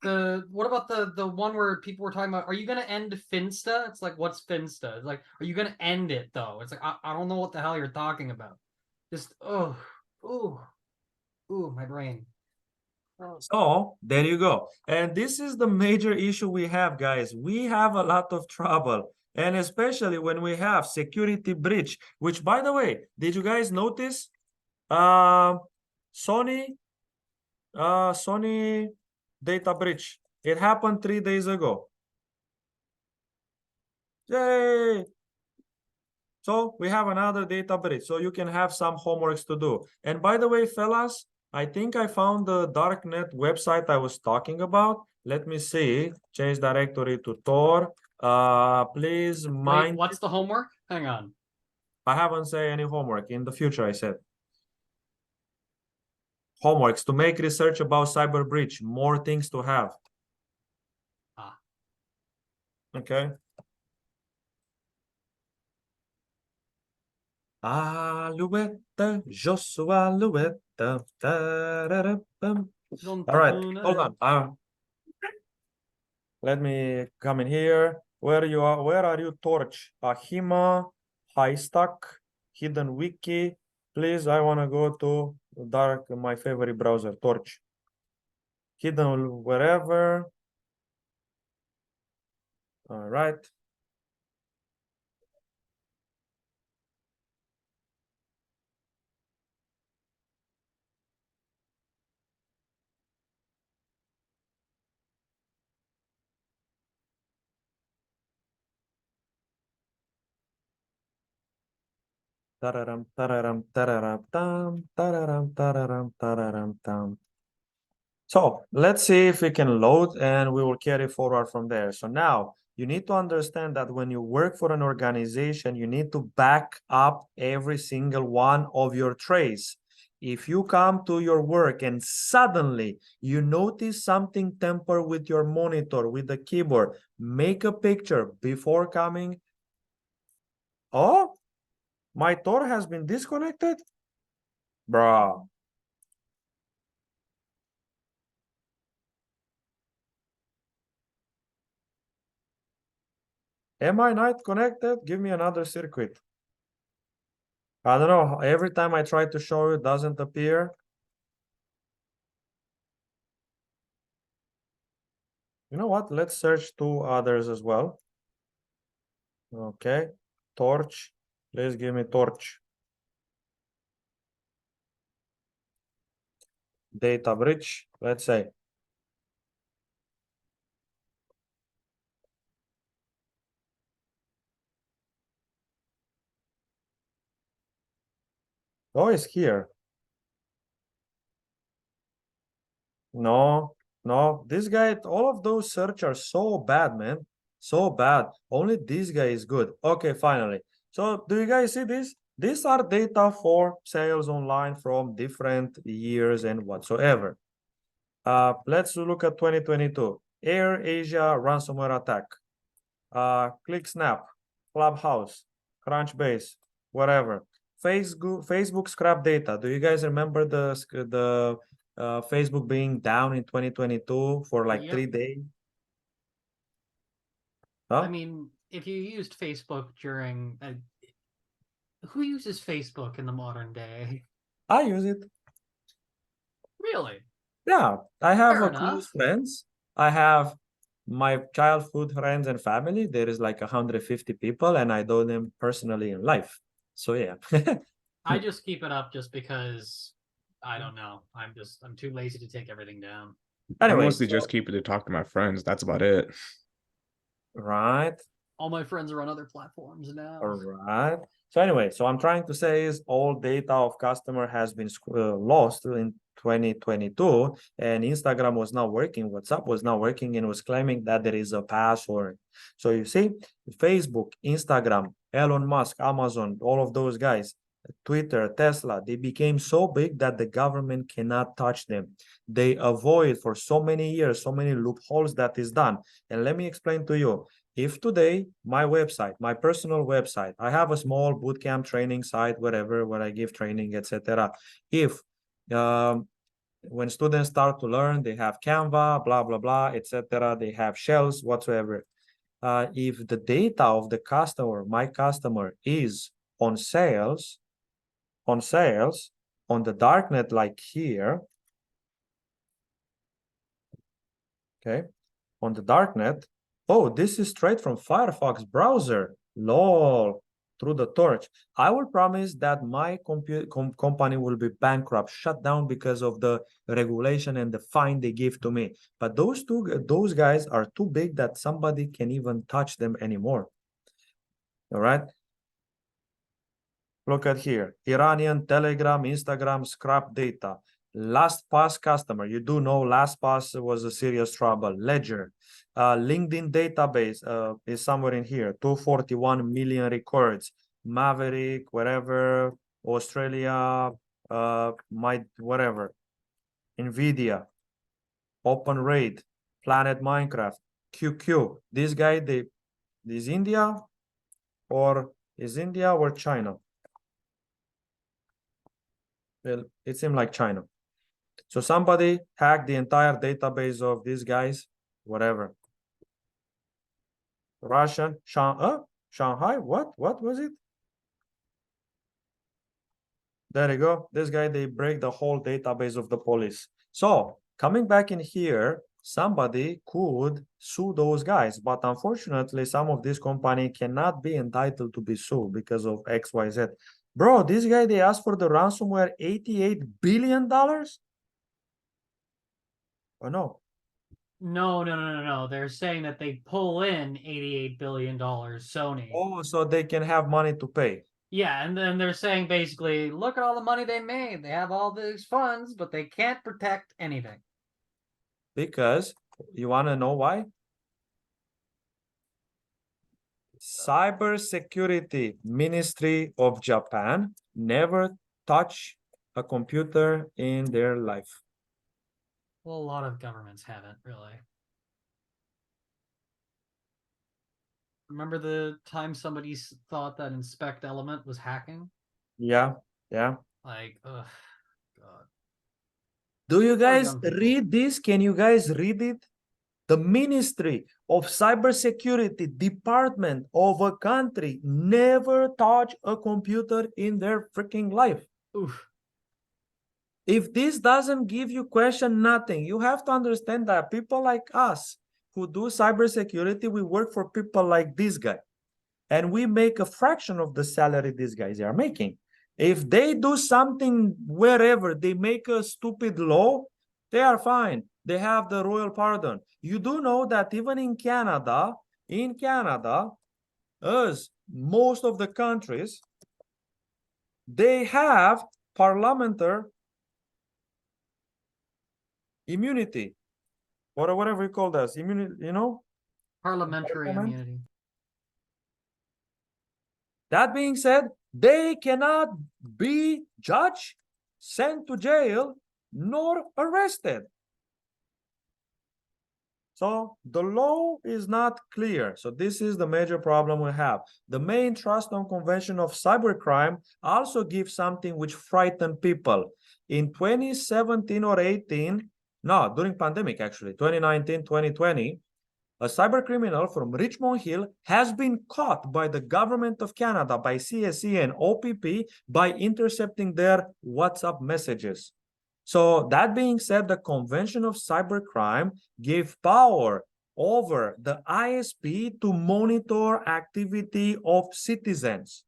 Speaker 5: What about the one where people were talking about, are you gonna end Finsta? It's like, what's Finsta? It's like, are you gonna end it though? It's like, I don't know what the hell you're talking about. Just ooh, my brain.
Speaker 1: So there you go. And this is the major issue we have, guys. We have a lot of trouble. And especially when we have security breach, which, by the way, did you guys notice? Sony data breach. It happened 3 days ago. Yay! So we have another data breach. So you can have some homeworks to do. And by the way, fellas, I think I found the darknet website I was talking about. Let me see. Change directory to Tor. Please mind.
Speaker 5: Wait, what's the homework? Hang on.
Speaker 1: I haven't said any homework. In the future, I said. Homeworks to make research about cyber breach. More things to have.
Speaker 5: Ah.
Speaker 1: Okay. Alouette, Joshua Alouette. dum, da-da-da-bum.
Speaker 5: Dun,
Speaker 1: All right,
Speaker 5: dun,
Speaker 1: hold on. Let me come in here. Where you are? Where are you, Torch? Hima, Highstack, Hidden Wiki. Please, I want to go to dark, my favorite browser, Torch. Hidden wherever. All right. Tararam, tararam, tararam, tam, tararam, tararam, tararam, tam. So let's see if we can load and we will carry forward from there. So now you need to understand that when you work for an organization, you need to back up every single one of your trays. If you come to your work and suddenly you notice something temper with your monitor, with the keyboard, make a picture before coming. Oh, my Tor has been disconnected? Bruh. Am I not connected? Give me another circuit. I don't know. Every time I try to show you, it doesn't appear. You know what? Let's search two others as well. Okay. Torch. Please give me torch. Data breach. Let's say. Oh, it's here. No, no. This guy, all of those search are so bad, man. So bad. Only this guy is good. Okay, finally. So do you guys see this? These are data for sales online from different years and whatsoever. Let's look at 2022. Air Asia ransomware attack. ClickSnap, Clubhouse, Crunchbase, whatever. Facebook scrap data. Do you guys remember the Facebook being down in 2022 for like
Speaker 5: Yep.
Speaker 1: 3 days?
Speaker 5: I
Speaker 1: Huh?
Speaker 5: mean, if you used Facebook during, who uses Facebook in the modern day?
Speaker 1: I use it.
Speaker 5: Really?
Speaker 1: Yeah, I have
Speaker 5: Fair
Speaker 1: a close
Speaker 5: enough.
Speaker 1: friends. I have my childhood friends and family. There is like 150 people, and I know them personally in life. So yeah.
Speaker 5: I just keep it up just because I don't know. I'm too lazy to take everything down.
Speaker 6: I
Speaker 1: Anyway,
Speaker 6: mostly
Speaker 1: so-
Speaker 6: just keep it to talk to my friends. That's about it.
Speaker 1: right.
Speaker 5: All my friends are on other platforms now.
Speaker 1: All right. So anyway, so I'm trying to say is all data of customer has been lost in 2022, and Instagram was not working, WhatsApp was not working, and was claiming that there is a password. So you see, Facebook, Instagram, Elon Musk, Amazon, all of those guys, Twitter, Tesla, they became so big that the government cannot touch them. They avoid for so many years, so many loopholes that is done. And let me explain to you. If today my website, my personal website, I have a small bootcamp training site, wherever, where I give training, etc. If when students start to learn, they have Canva, blah blah blah, etc. They have shells whatsoever. If the data of the customer, my customer, is on sales, on the darknet, like here, okay, on the darknet. Oh, this is straight from Firefox browser. Lol, through the torch. I will promise that my company will be bankrupt, shut down because of the regulation and the fine they give to me. But those guys are too big that somebody can even touch them anymore. All right. Look at here. Iranian, Telegram, Instagram, scrap data. LastPass customer. You do know LastPass was a serious trouble. Ledger. LinkedIn database is somewhere in here. 241 million records. Maverick, wherever. Australia, whatever. NVIDIA. OpenRaid. Planet Minecraft. QQ. This guy, is India or China? Well, it seemed like China. So somebody hacked the entire database of these guys, whatever. Russian, Shanghai, what was it? There you go. This guy, they break the whole database of the police. So coming back in here, somebody could sue those guys, but unfortunately, some of this company cannot be entitled to be sued because of XYZ. Bro, this guy, they asked for the ransomware $88 billion? Or no?
Speaker 5: No. They're saying that they pull in $88 billion Sony.
Speaker 1: Oh, so they can have money to pay.
Speaker 5: Yeah, and then they're saying basically, look at all the money they made. They have all these funds, but they can't protect anything.
Speaker 1: Because you want to know why? Cybersecurity Ministry of Japan never touch a computer in their life.
Speaker 5: Well, a lot of governments haven't really. Remember the time somebody thought that Inspect Element was hacking?
Speaker 1: Yeah, yeah.
Speaker 5: Like, ugh, God.
Speaker 1: Do you guys
Speaker 5: young people.
Speaker 1: read this? Can you guys read it? The Ministry of Cybersecurity Department of a country never touch a computer in their freaking life.
Speaker 5: Oof.
Speaker 1: If this doesn't give you question nothing, you have to understand that people like us who do cybersecurity, we work for people like this guy. And we make a fraction of the salary these guys are making. If they do something wherever, they make a stupid law, they are fine. They have the royal pardon. You do know that even in Canada, as most of the countries, they have parliamentary immunity, or whatever you call that, immunity, you know?
Speaker 5: Parliamentary
Speaker 1: Parliament?
Speaker 5: immunity.
Speaker 1: That being said, they cannot be judged, sent to jail, nor arrested. So the law is not clear. So this is the major problem we have. The main trust on convention of cybercrime also gives something which frightened people. In 2017 or 18, no, during pandemic actually, 2019, 2020, a cyber criminal from Richmond Hill has been caught by the government of Canada, by CSE and OPP, by intercepting their WhatsApp messages. So that being said, the Convention of Cybercrime gave power over the ISP to monitor activity of citizens.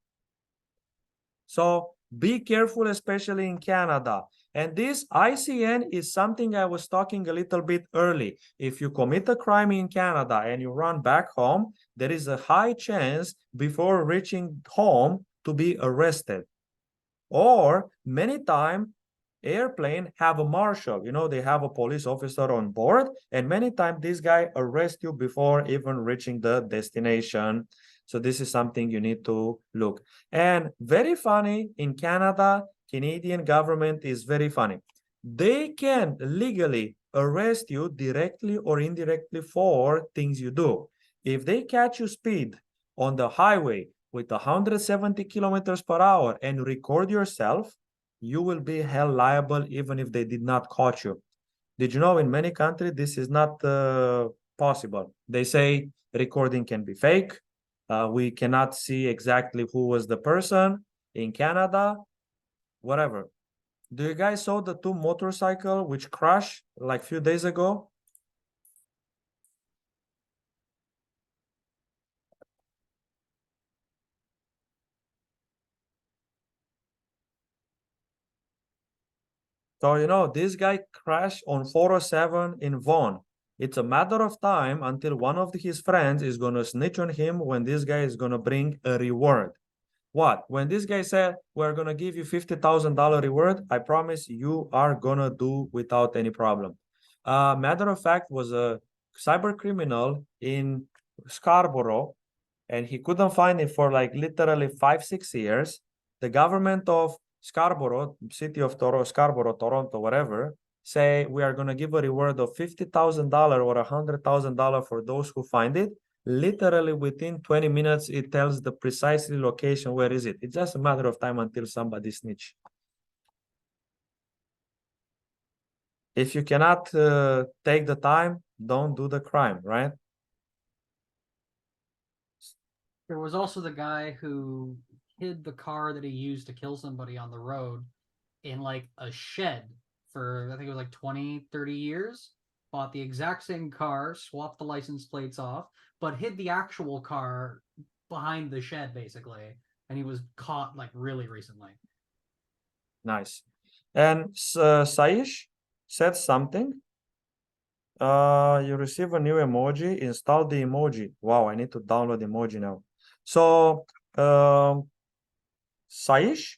Speaker 1: So be careful, especially in Canada. And this ICN is something I was talking a little bit early. If you commit a crime in Canada and you run back home, there is a high chance before reaching home to be arrested. Or many times, airplane have a marshal, you know, they have a police officer on board, and many times this guy arrests you before even reaching the destination. So this is something you need to look. And very funny, in Canada, Canadian government is very funny. They can legally arrest you directly or indirectly for things you do. If they catch you speed on the highway with 170 kilometers per hour and record yourself, you will be held liable even if they did not catch you. Did you know in many countries this is not possible? They say recording can be fake. We cannot see exactly who was the person. In Canada, whatever. Do you guys saw the two motorcycles which crashed like a few days ago? So, you know, this guy crashed on 407 in Vaughan. It's a matter of time until one of his friends is going to snitch on him when this guy is going to bring a reward. What? When this guy said, we're going to give you $50,000 reward, I promise you are going to do without any problem. Matter of fact, was a cyber criminal in Scarborough, and he couldn't find it for like literally 5-6 years. The government of Scarborough, city of Scarborough, Toronto, whatever, say we are going to give a reward of $50,000 or $100,000 for those who find it. Literally within 20 minutes, it tells the precisely location where is it. It's just a matter of time until somebody snitch. If you cannot take the time, don't do the crime, right?
Speaker 5: There was also the guy who hid the car that he used to kill somebody on the road in like a shed for, I think it was like 20, 30 years. Bought the exact same car, swapped the license plates off, but hid the actual car behind the shed basically. And he was caught like really recently.
Speaker 1: Nice. And Saish said something. You receive a new emoji, install the emoji. Wow, I need to download emoji now. So Saish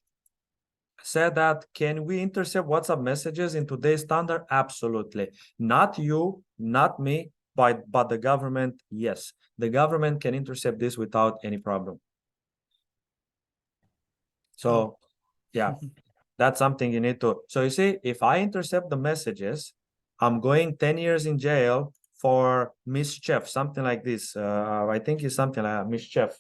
Speaker 1: said that, can we intercept WhatsApp messages in today's standard? Absolutely. Not you, not me, but the government, yes. The government can intercept this without any problem. So yeah, that's something you need to. So you see, if I intercept the messages, I'm going 10 years in jail for mischief, something like this. I think it's something like mischief.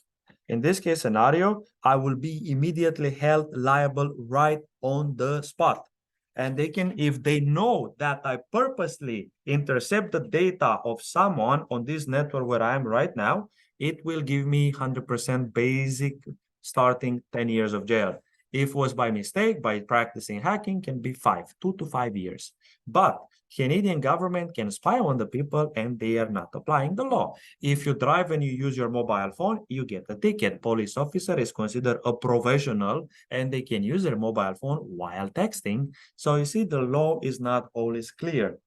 Speaker 1: In this case scenario, I will be immediately held liable right on the spot. And they can, if they know that I purposely intercept the data of someone on this network where I am right now, it will give me 100% basic starting 10 years of jail. If it was by mistake, by practicing hacking, can be 2 to 5 years. But Canadian government can spy on the people and they are not applying the law. If you drive and you use your mobile phone, you get a ticket. Police officer is considered a professional and they can use their mobile phone while texting. So you see, the law is not always clear.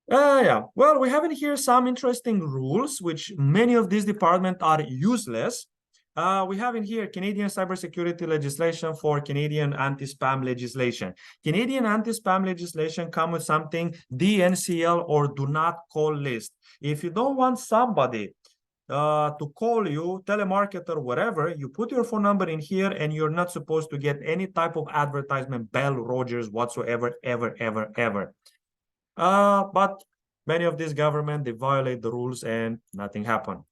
Speaker 1: Yeah, well, we have in here some interesting rules, which many of these departments are useless. We have in here Canadian cybersecurity legislation for Canadian anti-spam legislation. Canadian anti-spam legislation comes with something DNCL or do not call list. If you don't want somebody to call you, telemarketer, whatever, you put your phone number in here and you're not supposed to get any type of advertisement, Bell, Rogers, whatsoever, ever. But many of these governments, they violate the rules and nothing happened.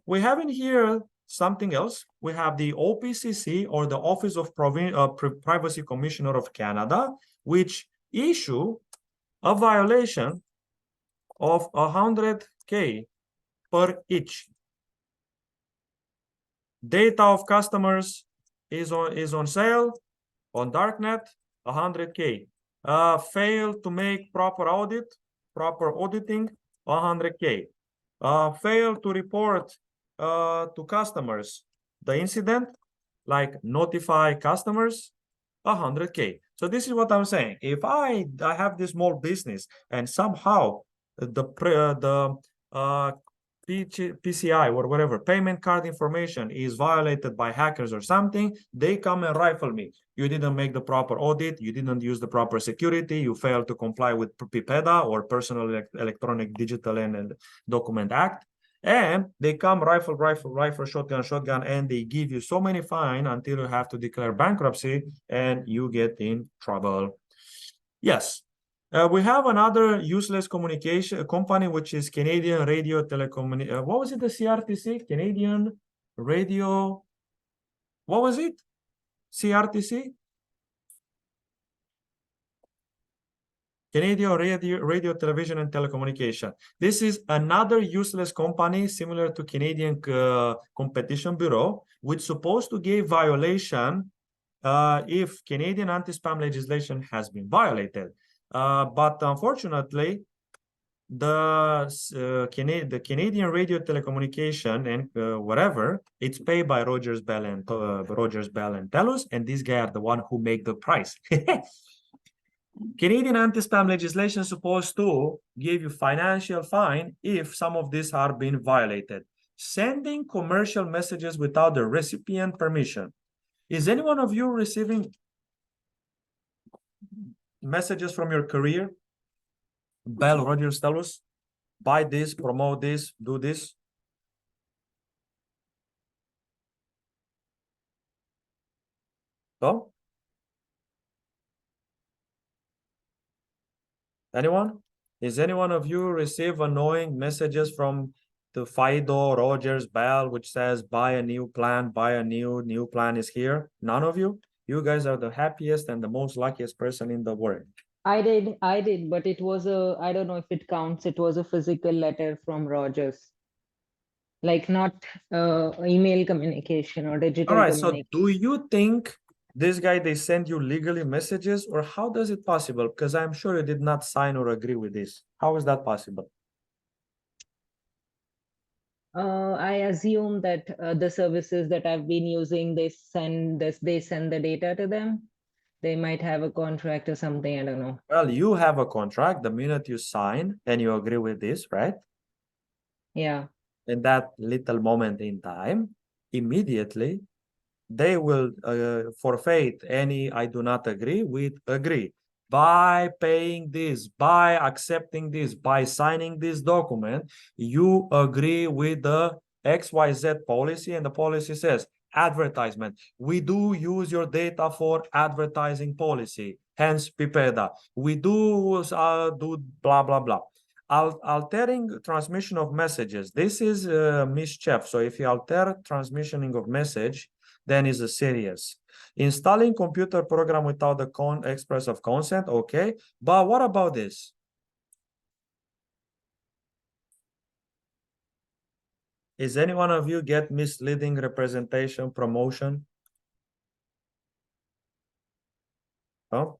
Speaker 1: We have in here something else. We have the OPCC, or the Office of Privacy Commissioner of Canada, which issue a violation of 100K per each. Data of customers is on sale on darknet, 100K. Fail to make proper auditing, 100K. Fail to report to customers the incident, like notify customers, 100K. So this is what I'm saying. If I have this small business and somehow the PCI or whatever, payment card information, is violated by hackers or something, they come and rifle me. You didn't make the proper audit, you didn't use the proper security, you failed to comply with PIPEDA, or Personal Electronic Digital and Document Act, and they come rifle, shotgun, and they give you so many fine until you have to declare bankruptcy and you get in trouble. Yes. We have another useless communication company, which is Canadian Radio Telecommunication. What was it? The CRTC? Canadian Radio. What was it? CRTC? Canadian Radio, Television and Telecommunication. This is another useless company similar to Canadian Competition Bureau, which is supposed to give violation if Canadian anti-spam legislation has been violated. But unfortunately, the Canadian Radio Telecommunication and whatever, it's paid by Rogers, Bell and Telus, and these guys are the one who make the price. Canadian anti-spam legislation is supposed to give you financial fine if some of these are being violated. Sending commercial messages without the recipient permission. Is any one of you receiving messages from your career? Bell, Rogers, Telus, buy this, promote this, do this. So, anyone? Is any one of you receive annoying messages from the Fido, Rogers, Bell, which says buy a new plan, buy a new plan is here? None of you? You guys are the happiest and the most luckiest person in the world.
Speaker 7: I did, but it was I don't know if it counts. It was a physical letter from Rogers. Like not email communication or digital
Speaker 1: All right, so
Speaker 7: communication.
Speaker 1: do you think this guy, they send you legally messages, or how does it possible? Because I'm sure you did not sign or agree with this. How is that possible?
Speaker 7: I assume that the services that I've been using, they send the data to them. They might have a contract or something, I don't know.
Speaker 1: Well, you have a contract the minute you sign and you agree with this, right?
Speaker 7: Yeah.
Speaker 1: In that little moment in time, immediately they will forfeit any I do not agree with agree. By paying this, by accepting this, by signing this document, you agree with the XYZ policy, and the policy says advertisement. We do use your data for advertising policy, hence PIPEDA. We do blah, blah, blah. Altering transmission of messages. This is mischief. So if you alter transmissioning of message, then is a serious. Installing computer program without the express of consent, okay. But what about this? Is any one of you get misleading representation promotion? Oh.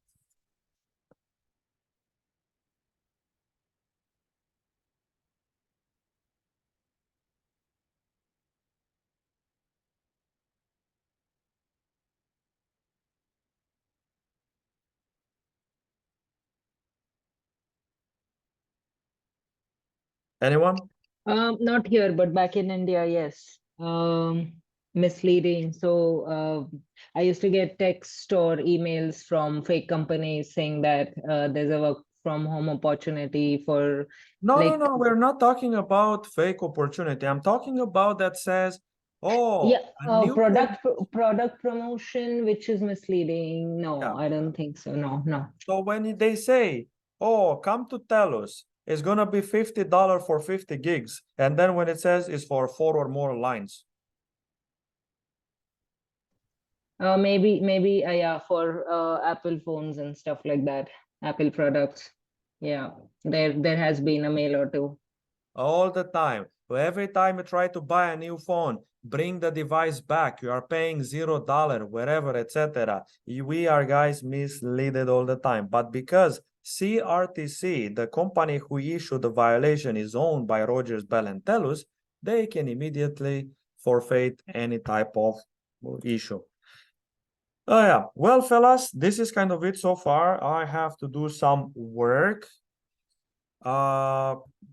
Speaker 1: Anyone?
Speaker 7: Not here, but back in India, yes. Misleading. So I used to get text or emails from fake companies saying that there's a work from home opportunity for
Speaker 1: No,
Speaker 7: like
Speaker 1: no, we're not talking about fake opportunity. I'm talking about that says, oh,
Speaker 7: yeah,
Speaker 1: a new
Speaker 7: product promotion, which is misleading. No,
Speaker 1: Yeah.
Speaker 7: I don't think so. No.
Speaker 1: So when they say, oh, come to TELUS, it's gonna be $50 for 50 gigs, and then when it says it's for 4 or more lines.
Speaker 7: Maybe yeah, for Apple phones and stuff like that, Apple products. Yeah, there has been a mail or two.
Speaker 1: All the time. So every time you try to buy a new phone, bring the device back. You are paying $0, wherever, etc. We are guys misleaded all the time. But because CRTC, the company who issued the violation, is owned by Rogers, Bell, and TELUS, they can immediately forfeit any type of issue. Oh yeah, well, fellas, this is kind of it so far. I have to do some work.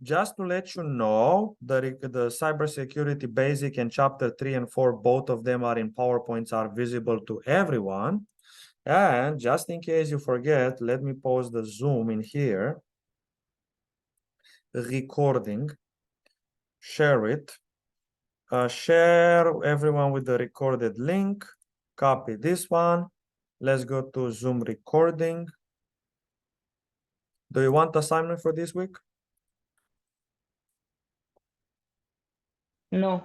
Speaker 1: Just to let you know, the cybersecurity basic and chapter 3 and 4, both of them are in PowerPoints, are visible to everyone. And just in case you forget, let me pause the Zoom in here. Recording, share it. Share everyone with the recorded link. Copy this one. Let's go to Zoom recording. Do you want assignment for this week?
Speaker 7: No.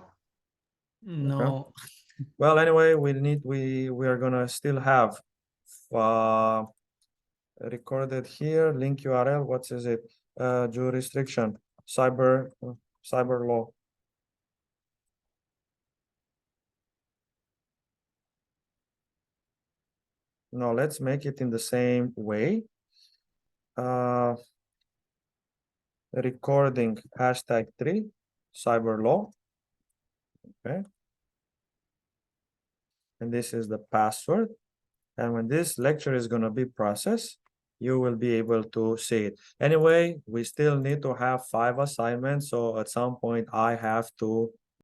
Speaker 5: No.
Speaker 1: Well, anyway, we are gonna still have recorded here, link URL, what is it? Jurisdiction, cyber law. No, let's make it in the same way. Recording #3 cyber law. Okay. And this is the password. And when this lecture is going to be processed, you will be able to see it. Anyway, we still need to have 5 assignments. So at some point I have to